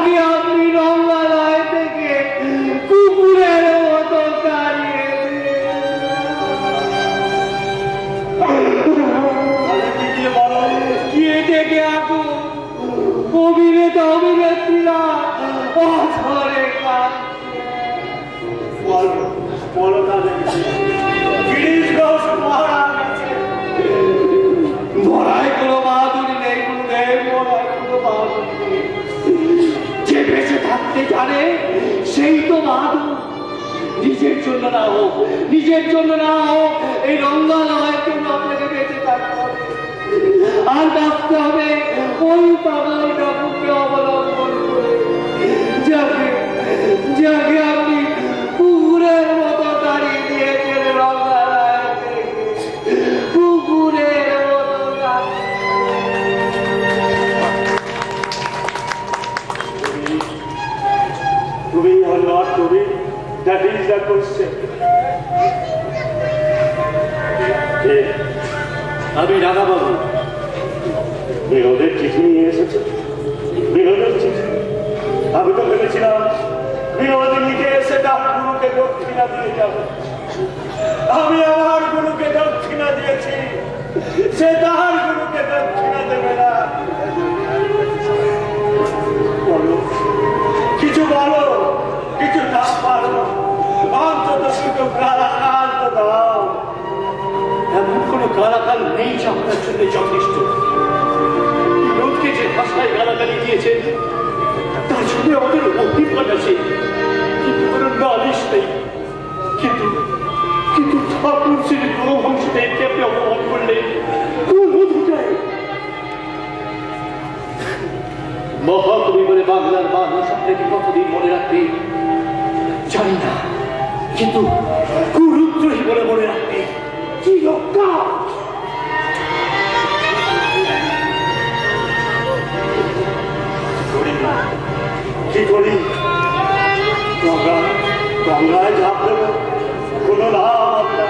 যাকে আপনি রঙ্গালয় থেকে কুকুরের মতো দাঁড়িয়ে গিয়ে থেকে এখন অভিনেতা অভিনেত্রীরা অঝরে মরায় কোনো বাহাদুরি নেই, কোনো দেব মরায় কোনো বাহাদুরি নেই। যে বেঁচে থাকতে জানে সেই তো বাহাদুর। নিজের জন্য না হোক, নিজের জন্য না হোক, এই রঙ্গালয়ের জন্য আপনাকে বেঁচে থাকতে হবে আর বাঁচতে হবে ওই পাগল ঠাকুরকে অবলম্বন করে, যাকে যাকে আপনি কুকুরের মতো দাঁড়িয়ে দিয়েছেন রঙ্গালয় থেকে, কুকুরের মতো তুমি are not doing, that is the question. আমি রাধা বাবু, বিনোদের চিঠি নিয়ে এসেছে। বিনোদের চিঠি আমি তো ভেবেছিলাম বিনোদ লিখে এসে তার গুরুকে দক্ষিণা দিয়ে যাবে। আমি আমার গুরুকে দক্ষিণা দিয়েছি, সে তার গুরুকে দক্ষিণা দেবে না। বলো, কিছু বলো, কিছু না পারো, অন্তত দুটো কারাকাল তো দাও। এমন কোনো গালাগাল নেই যে আপনার জন্য যথেষ্ট। বিনোদকে যে ভাষায় গালাগালি দিয়েছেন তার জন্য আমাদের অভিমান আছে, কিন্তু কোনো নালিশ নেই। কিন্তু কিন্তু ঠাকুর শ্রী গুরুবংশদেবকে আপনি অপমান করলেন কোন অধিকারে? মহাকবি বলে বাংলার মানুষ আপনাকে কতদিন মনে রাখবে জানি না, কিন্তু গুরুদ্রোহী বলে মনে রাখবে কি রক্ষা। কি করি? গঙ্গায় ঝাঁপ দেব, কোনো লাভ না।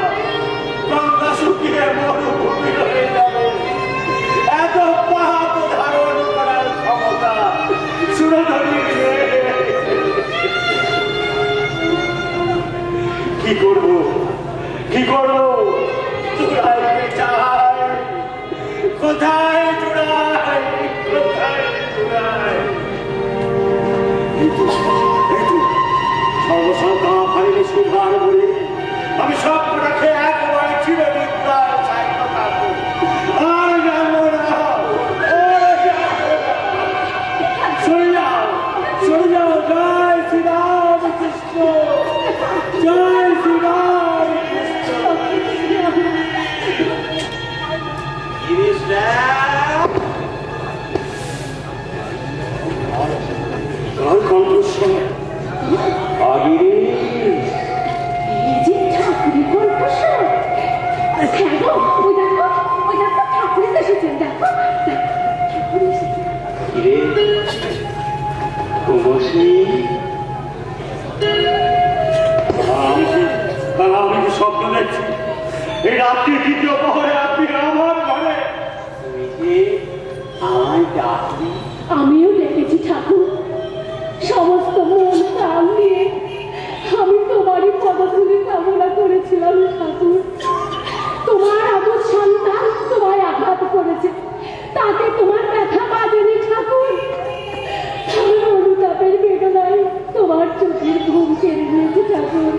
গঙ্গা শুকিয়ে মরুভূমি হয়ে যাবে। এত পাপ ধারণ করার ক্ষমতা সুরধনী। কি করবো, কি করবো? চূড়াইতে চাই, কোথায় চূড়াই, কোথায় চূড়াই? সর্বসংখ্যা ফাইলে সুধার বলে আমি সব রাখে একবারে চিরে বিদ্যার সাহিত্য থাকবো। আর যাবো না, সরে যাও, সরে যাও। জয় শ্রীরাম কৃষ্ণ, জয় শ্রীরাম কৃষ্ণ। কার কণ্ঠস্বর আমি কি স্বপ্ন দেখছি? এই রাত্রি দ্বিতীয় প্রহরে আপনি আমার ঘরে। আমিও দেখেছি ঠাকুর, সমস্ত মন প্রাণ দিয়ে আমি তোমারই পদধূলি কামনা করেছিলাম ঠাকুর। তোমার আদর সন্তান তোমায় আঘাত করেছে, তাতে তোমার ব্যথা বাজেনি ঠাকুর। অনুতাপের বেদনায় তোমার চোখের ঘুম কেড়ে নিয়েছে ঠাকুর।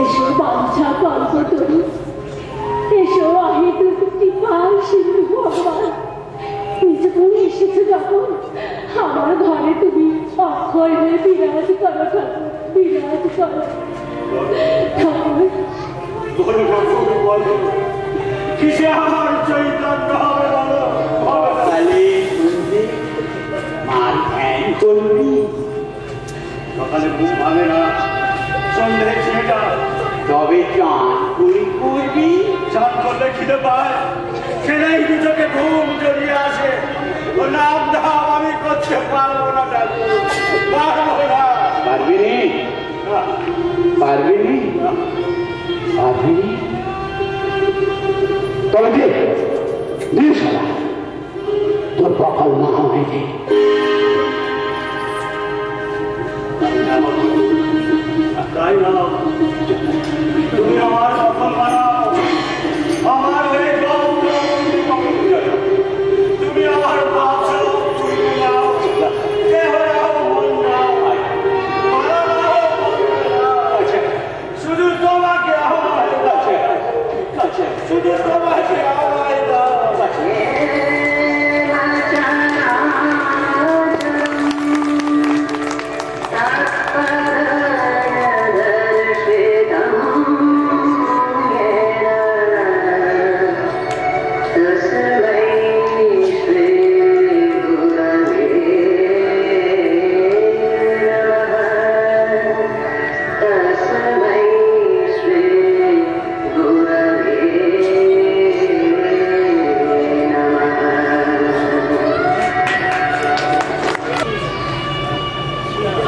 এসো বাঞ্ছা কল্পতরু, এসো অহেতুক কৃপার সিন্ধু ভগবান। যখন এসেছো যখন আমার ঘরে তুমি অক্ষয় হয়ে বিরাজ করো ঠাকুর, বিরাজ করো ঠাকুর। কিসে আমার চৈতন্য হবে বলো? মার ধ্যান করবি, সকালে ঘুম ভাঙে না, সন্ধ্যে ছেটা, তবে চান করবি। চান করলে খিদে পায়, খেলেই দুটোকে ঘুম জড়িয়ে আসে। ও নাম ধাম আমি করতে পারবো না ঠাকুর, পারবো না। পারবি নি? পারবি নি? পারবি নি? তবে দে, দে শালা, আমাকে। তাই না, তুমি আমার সফল বানাও, আমার হয়ে যাও, তুমি আমার বাঁচাও, তুমি নাও, দেহ নাও, মন নাও, মারা নাও, বন্ধু নাও। শুধু তোমাকে আমায় দাও, শুধু তোমাকে আমায় দাও।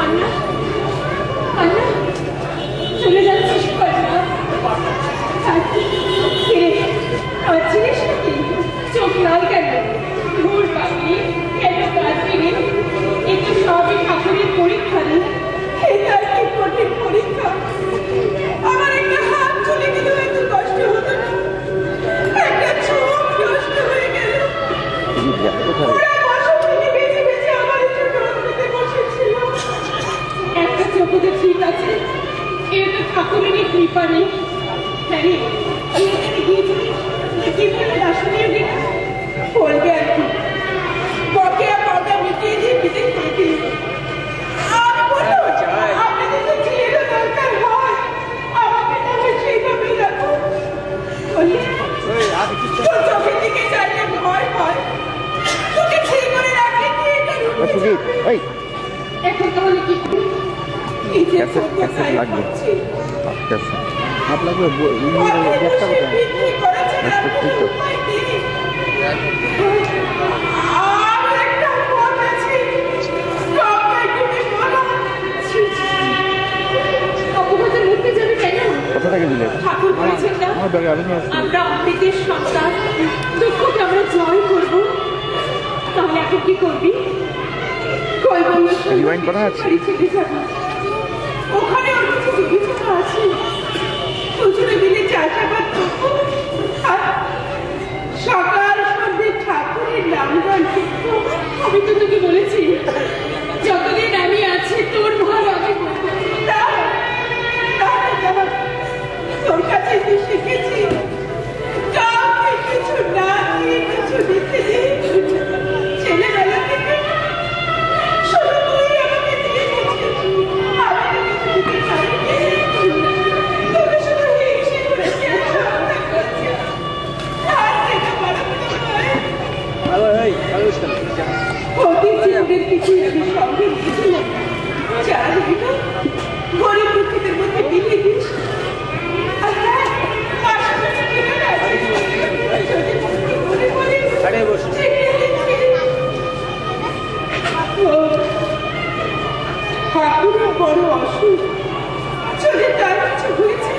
আন্না, আন্না, চলে যাচ্ছিস কন্যা? ফিরে আছিস নাকি? চোখ লাল কেন? ভুল পাখি কেন কাঁদবি? এ তো সবই ঠাকুরের পরীক্ষা রে। এ তার কি কঠিন পরীক্ষা। আমার একটা হাত চলে গেল এত কষ্ট হতো না, একটা চোখ নষ্ট হয়ে গেল। ওরা বসত থেকে বেঁচে বেঁচে আমার একটু রোদ পেতে বসেছিল। একটা চোখে ঠিক আছে, এর তো ঠাকুরেরই কৃপা নেই। হ্যাঁ রে, আমি এখানে গিয়েছিলি, কি বলে দার্শনিক গীতা বলবে আর কি? বকেয়া পাওনা মিটিয়ে দিয়ে বিদেশ করে দিল। আমি বললাম, আপনাদের তো ছেলেরও দরকার হয়, আমাকে তাহলে সেইভাবেই রাখো। বললে, তোর চোখের দিকে চাইলে ভয় হয়, তোকে ঠিক করে রাখলে তুই এটা রুখে যাবে। এখন তাহলে কি করি? এই যে কোথায় পাচ্ছি, হাত লাগবে বক্তা কোথায় বিক্রি করেছে না, কোনো উপায় নেই। আর একটা পথ আছে, গঙ্গায় ডুবে মরা। অপঘাতে মরতে যাবে কেন? কত টাকা দিলে ঠাকুর বলেছেন না, আমার ব্যাগে আমি নিয়ে আসছি আমরা অমৃতের সন্তান, দুঃখকে আমরা জয় করব। তাহলে এখন কি করবি? Rewind করা আছে? ছেড়ে যাবো, ওখানে ওর কিছু বিবেচনা আছে। দুজনে মিলে চাষাবাদ করবো আর সকাল সন্ধ্যে ঠাকুরের নাম গান শিখবো। আমি তো তোকে বলেছি, যতদিন আমি আছি তোর ভালো আমি করবো। না, না, না, তোর কাছে তো শিখেছি, কাউকে কিছু না দিয়ে কিছু দিতে নেই। ছেলেবেলা থেকে শুধু তুই আমাকে দিয়ে গেছিস, আমি তো কিছু দিতে পারিনি। তোকে শুধু হিংসে করেছি আর সন্তান করেছি। আর সেটা বাড়াতে নয়। অতীত জীবনের কিছু আমি সঙ্গে নিয়েছিলাম, যারা হইল গরিব দুঃখীদের মধ্যে বিলিয়ে দিস। আর হ্যাঁ, পাশাপাশি কিভাবে আছিস? যদি মনে মনে ছেড়ে দিচ্ছিস। ঠাকুরের বড় অসুখ, যদি তার কিছু হয়েছে